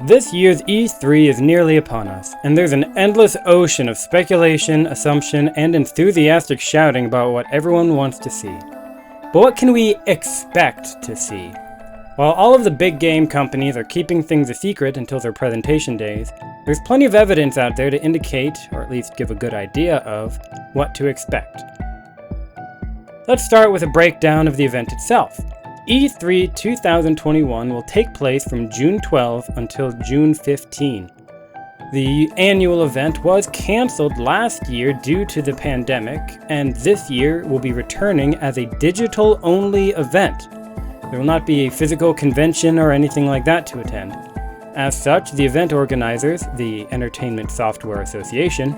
This year's E3 is nearly upon us, and there's an endless ocean of speculation, assumption, and enthusiastic shouting about what everyone wants to see. But what can we expect to see? While all of the big game companies are keeping things a secret until their presentation days, there's plenty of evidence out there to indicate, or at least give a good idea of, what to expect. Let's start with a breakdown of the event itself. E3 2021 will take place from June 12 until June 15. The annual event was cancelled last year due to the pandemic, and this year will be returning as a digital-only event. There will not be a physical convention or anything like that to attend. As such, the event organizers, the Entertainment Software Association,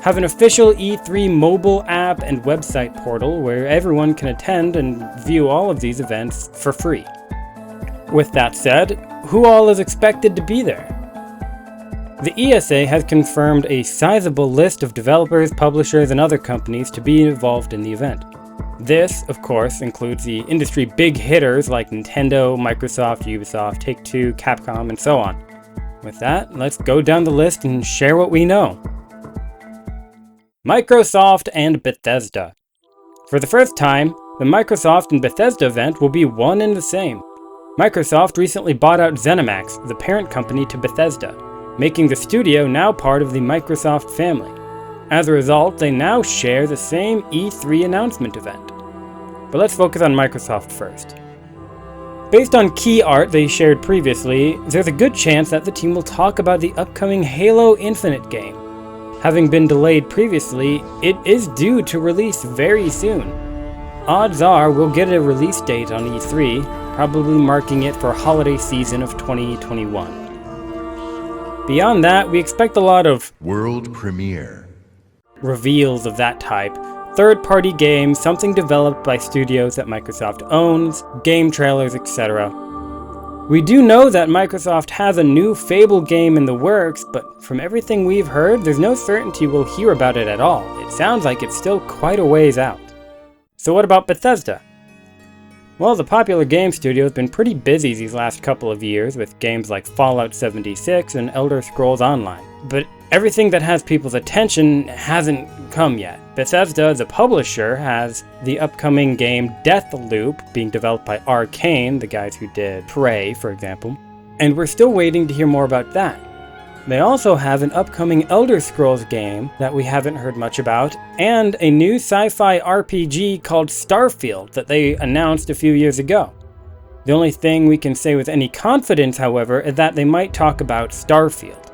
have an official E3 mobile app and website portal where everyone can attend and view all of these events for free. With that said, who all is expected to be there? The ESA has confirmed a sizable list of developers, publishers, and other companies to be involved in the event. This, of course, includes the industry big hitters like Nintendo, Microsoft, UBISOFT, Take-Two, Capcom, and so on. With that, let's go down the list and share what we know. Microsoft and Bethesda. For the first time, the Microsoft and Bethesda event will be one and the same. Microsoft recently bought out ZeniMax, the parent company to Bethesda, making the studio now part of the Microsoft family. As a result, they now share the same E3 announcement event. But let's focus on Microsoft first. Based on key art they shared previously, there's a good chance that the team will talk about the upcoming Halo Infinite game. Having been delayed previously, it is due to release very soon. Odds are we'll get a release date on E3, probably marking it for holiday season of 2021. Beyond that, we expect a lot of world premiere reveals of that type, third-party games, something developed by studios that Microsoft owns, game trailers, etc. We do know that Microsoft has a new Fable game in the works, but from everything we've heard, there's no certainty we'll hear about it at all. It sounds like it's still quite a ways out. So what about Bethesda? Well, the popular game studio has been pretty busy these last couple of years with games like Fallout 76 and Elder Scrolls Online. But everything that has people's attention hasn't come yet. Bethesda, the publisher, has the upcoming game Deathloop being developed by Arcane, the guys who did Prey, for example. And we're still waiting to hear more about that. They also have an upcoming Elder Scrolls game that we haven't heard much about, and a new sci-fi RPG called Starfield that they announced a few years ago. The only thing we can say with any confidence, however, is that they might talk about Starfield.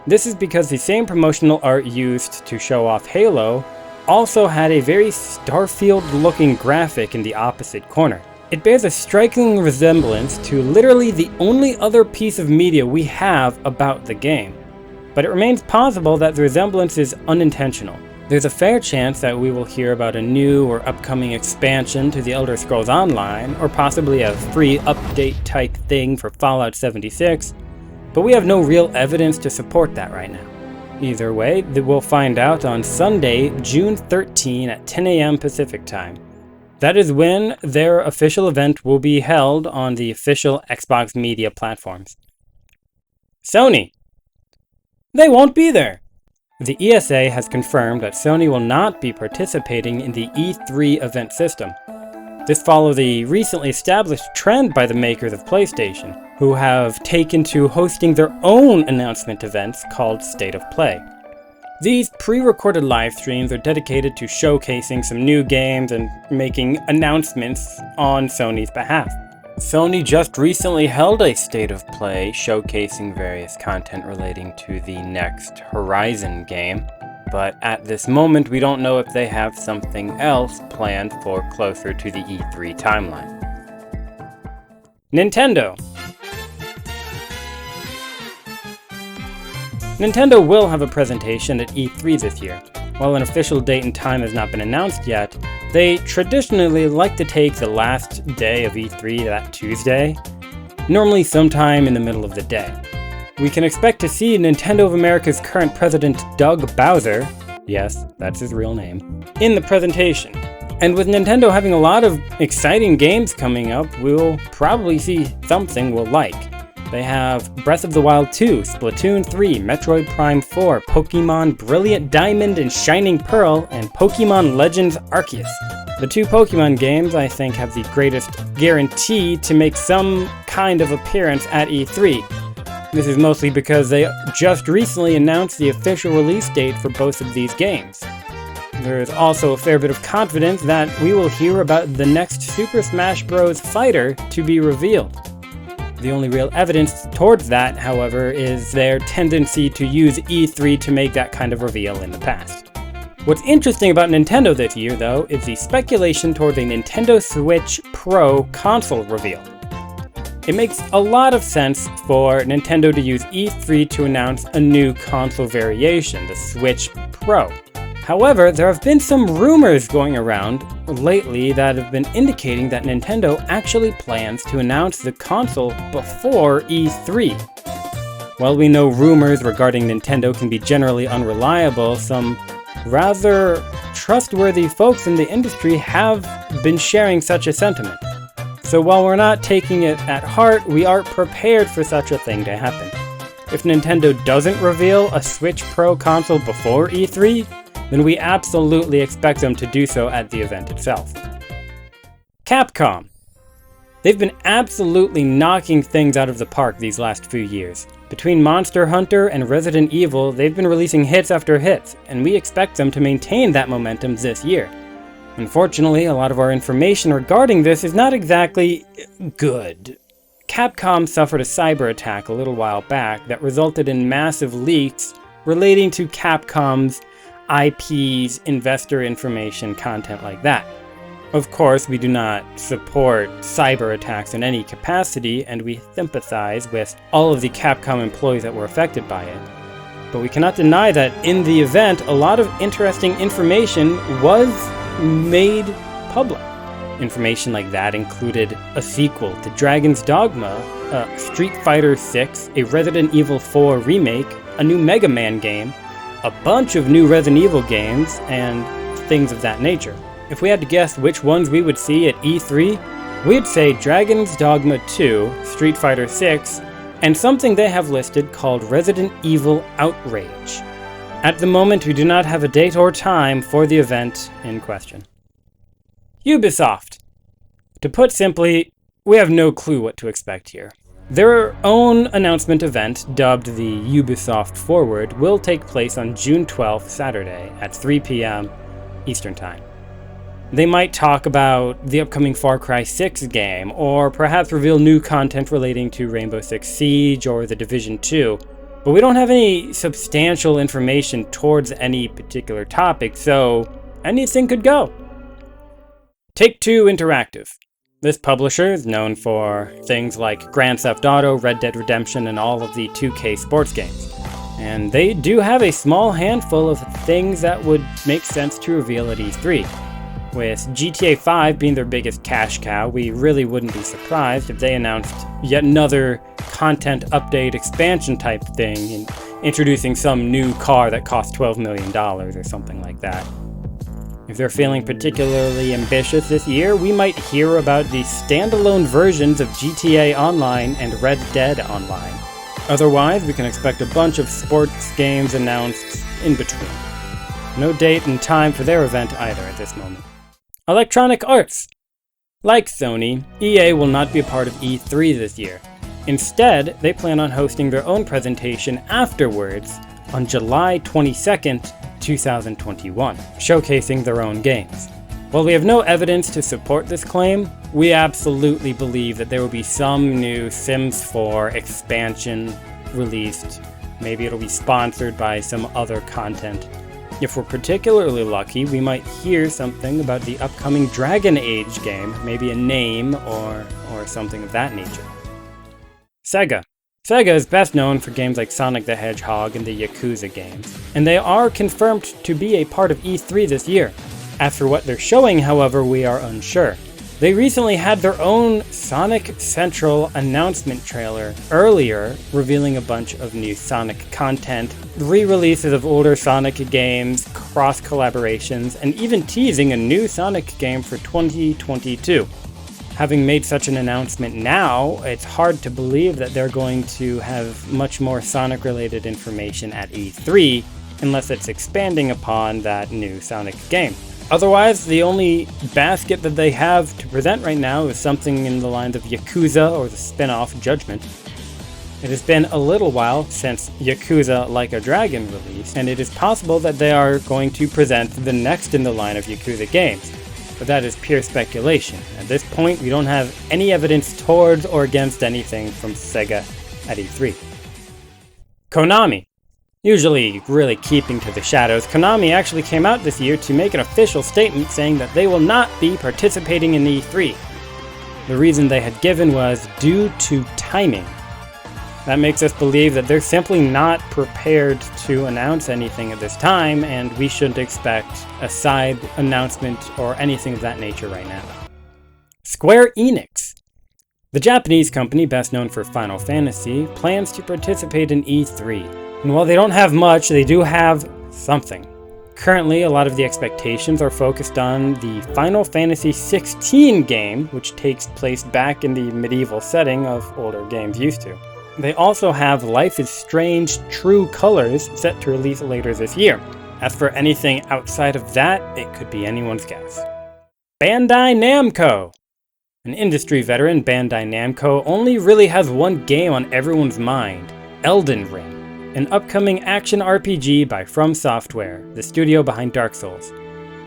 This is because the same promotional art used to show off Halo also had a very Starfield-looking graphic in the opposite corner. It bears a striking resemblance to literally the only other piece of media we have about the game. But it remains possible that the resemblance is unintentional. There's a fair chance that we will hear about a new or upcoming expansion to the Elder Scrolls Online, or possibly a free update type thing for Fallout 76, but we have no real evidence to support that right now. Either way, we'll find out on Sunday, June 13 at 10 a.m. Pacific time. That is when their official event will be held on the official Xbox media platforms. Sony. They won't be there. The ESA has confirmed that Sony will not be participating in the E3 event system. This follows a recently established trend by the makers of PlayStation, who have taken to hosting their own announcement events called State of Play. These pre-recorded live streams are dedicated to showcasing some new games and making announcements on Sony's behalf. Sony just recently held a State of Play showcasing various content relating to the next Horizon game, but at this moment we don't know if they have something else planned for closer to the E3 timeline. Nintendo. Nintendo will have a presentation at E3 this year. While an official date and time has not been announced yet, they traditionally like to take the last day of E3, that Tuesday, normally sometime in the middle of the day. We can expect to see Nintendo of America's current president, Doug Bowser, yes, that's his real name, in the presentation. And with Nintendo having a lot of exciting games coming up, we'll probably see something we'll like. They have Breath of the Wild 2, Splatoon 3, Metroid Prime 4, Pokemon Brilliant Diamond and Shining Pearl, and Pokemon Legends Arceus. The two Pokemon games, I think, have the greatest guarantee to make some kind of appearance at E3. This is mostly because they just recently announced the official release date for both of these games. There is also a fair bit of confidence that we will hear about the next Super Smash Bros. Fighter to be revealed. The only real evidence towards that, however, is their tendency to use E3 to make that kind of reveal in the past. What's interesting about Nintendo this year, though, is the speculation towards a Nintendo Switch Pro console reveal. It makes a lot of sense for Nintendo to use E3 to announce a new console variation, the Switch Pro. However, there have been some rumors going around lately that have been indicating that Nintendo actually plans to announce the console before E3. While we know rumors regarding Nintendo can be generally unreliable, some rather trustworthy folks in the industry have been sharing such a sentiment. So while we're not taking it at heart, we are prepared for such a thing to happen. If Nintendo doesn't reveal a Switch Pro console before E3, then we absolutely expect them to do so at the event itself. Capcom. They've been absolutely knocking things out of the park these last few years. Between Monster Hunter and Resident Evil, they've been releasing hits after hits, and we expect them to maintain that momentum this year. Unfortunately, a lot of our information regarding this is not exactly good. Capcom suffered a cyber attack a little while back that resulted in massive leaks relating to Capcom's IPs, investor information, content like that. Of course, we do not support cyber attacks in any capacity, and we sympathize with all of the Capcom employees that were affected by it. But we cannot deny that in the event, a lot of interesting information was made public. Information like that included a sequel to Dragon's Dogma, Street Fighter 6, a Resident Evil 4 remake, a new Mega Man game, a bunch of new Resident Evil games, and things of that nature. If we had to guess which ones we would see at E3, we'd say Dragon's Dogma 2, Street Fighter 6, and something they have listed called Resident Evil Outrage. At the moment, we do not have a date or time for the event in question. Ubisoft. To put simply, we have no clue what to expect here. Their own announcement event, dubbed the Ubisoft Forward, will take place on June 12th, Saturday, at 3 p.m. Eastern Time. They might talk about the upcoming Far Cry 6 game, or perhaps reveal new content relating to Rainbow Six Siege or The Division 2, but we don't have any substantial information towards any particular topic, so anything could go. Take-Two Interactive. This publisher is known for things like Grand Theft Auto, Red Dead Redemption, and all of the 2K sports games. And they do have a small handful of things that would make sense to reveal at E3. With GTA 5 being their biggest cash cow, we really wouldn't be surprised if they announced yet another content update expansion type thing, introducing some new car that costs $12 million or something like that. If they're feeling particularly ambitious this year, we might hear about the standalone versions of GTA Online and Red Dead Online. Otherwise, we can expect a bunch of sports games announced in between. No date and time for their event either at this moment. Electronic Arts. Like Sony, EA will not be a part of E3 this year. Instead, they plan on hosting their own presentation afterwards on July 22nd, 2021, showcasing their own games. While we have no evidence to support this claim, we absolutely believe that there will be some new Sims 4 expansion released. Maybe it'll be sponsored by some other content. If we're particularly lucky, we might hear something about the upcoming Dragon Age game, maybe a name or something of that nature. Sega. Sega is best known for games like Sonic the Hedgehog and the Yakuza games, and they are confirmed to be a part of E3 this year. As for what they're showing, however, we are unsure. They recently had their own Sonic Central announcement trailer earlier, revealing a bunch of new Sonic content, re-releases of older Sonic games, cross-collaborations, and even teasing a new Sonic game for 2022. Having made such an announcement now, it's hard to believe that they're going to have much more Sonic-related information at E3, unless it's expanding upon that new Sonic game. Otherwise, the only basket that they have to present right now is something in the lines of Yakuza or the spin-off Judgment. It has been a little while since Yakuza Like a Dragon released, and it is possible that they are going to present the next in the line of Yakuza games. But that is pure speculation. At this point, we don't have any evidence towards or against anything from Sega at E3. Konami. Usually really keeping to the shadows, Konami actually came out this year to make an official statement saying that they will not be participating in E3. The reason they had given was due to timing. That makes us believe that they're simply not prepared to announce anything at this time, and we shouldn't expect a side announcement or anything of that nature right now. Square ENIX. The Japanese company, best known for Final Fantasy, plans to participate in E3. And while they don't have much, they do have something. Currently, a lot of the expectations are focused on the Final Fantasy XVI game, which takes place back in the medieval setting of older games used to. They also have Life is Strange True Colors set to release later this year. As for anything outside of that, it could be anyone's guess. Bandai Namco. An industry veteran, Bandai Namco only really has one game on everyone's mind, Elden Ring, an upcoming action RPG by From Software, the studio behind Dark Souls.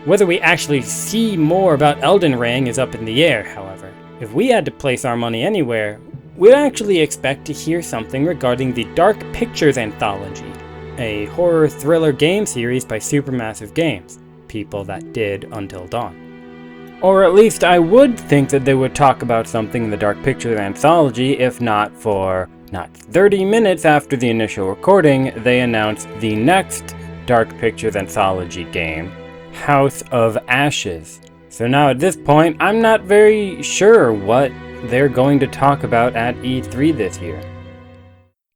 Whether we actually see more about Elden Ring is up in the air, however. If we had to place our money anywhere, we'd actually expect to hear something regarding the Dark Pictures Anthology, a horror thriller game series by Supermassive Games, people that did Until Dawn. Or at least I would think that they would talk about something in the Dark Pictures Anthology, if not 30 minutes after the initial recording, they announced the next Dark Pictures Anthology game, House of Ashes. So now at this point, I'm not very sure what they're going to talk about at E3 this year.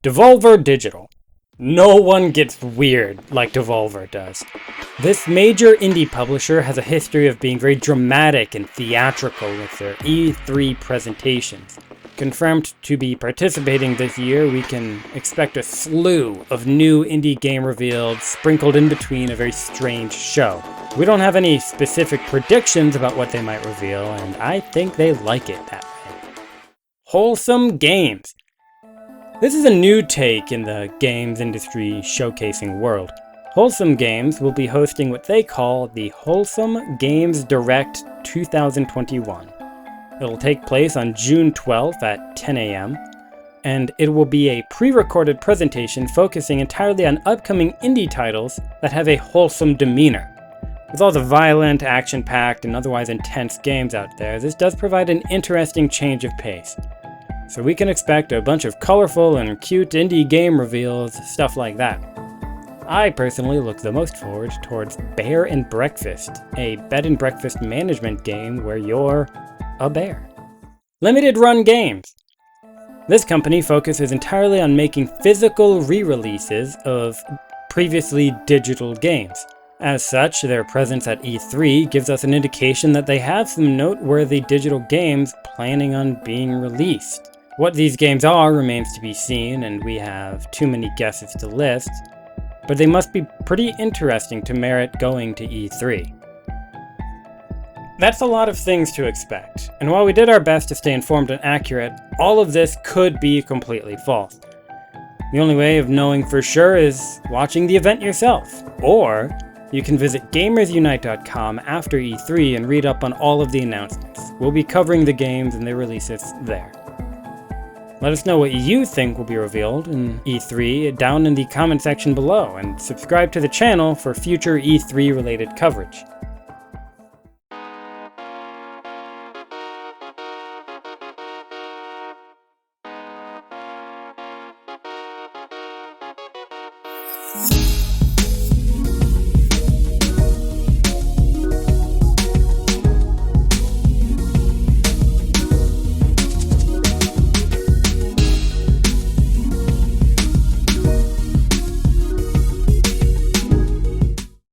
Devolver Digital. No one gets weird like Devolver does. This major indie publisher has a history of being very dramatic and theatrical with their E3 presentations. Confirmed to be participating this year, we can expect a slew of new indie game reveals sprinkled in between a very strange show. We don't have any specific predictions about what they might reveal, and I think they like it that way. Wholesome Games. This is a new take in the games industry showcasing world. Wholesome Games will be hosting what they call the Wholesome Games Direct 2021. It'll take place on June 12th at 10 a.m., and it will be a pre-recorded presentation focusing entirely on upcoming indie titles that have a wholesome demeanor. With all the violent, action-packed, and otherwise intense games out there, this does provide an interesting change of pace. So we can expect a bunch of colorful and cute indie game reveals, stuff like that. I personally look the most forward towards Bear and Breakfast, a bed and breakfast management game where you're a bear. Limited Run Games. This company focuses entirely on making physical re-releases of previously digital games. As such, their presence at E3 gives us an indication that they have some noteworthy digital games planning on being released. What these games are remains to be seen, and we have too many guesses to list, but they must be pretty interesting to merit going to E3. That's a lot of things to expect, and while we did our best to stay informed and accurate, all of this could be completely false. The only way of knowing for sure is watching the event yourself, or you can visit gamersunite.com after E3 and read up on all of the announcements. We'll be covering the games and their releases there. Let us know what you think will be revealed in E3 down in the comment section below, and subscribe to the channel for future E3 related coverage.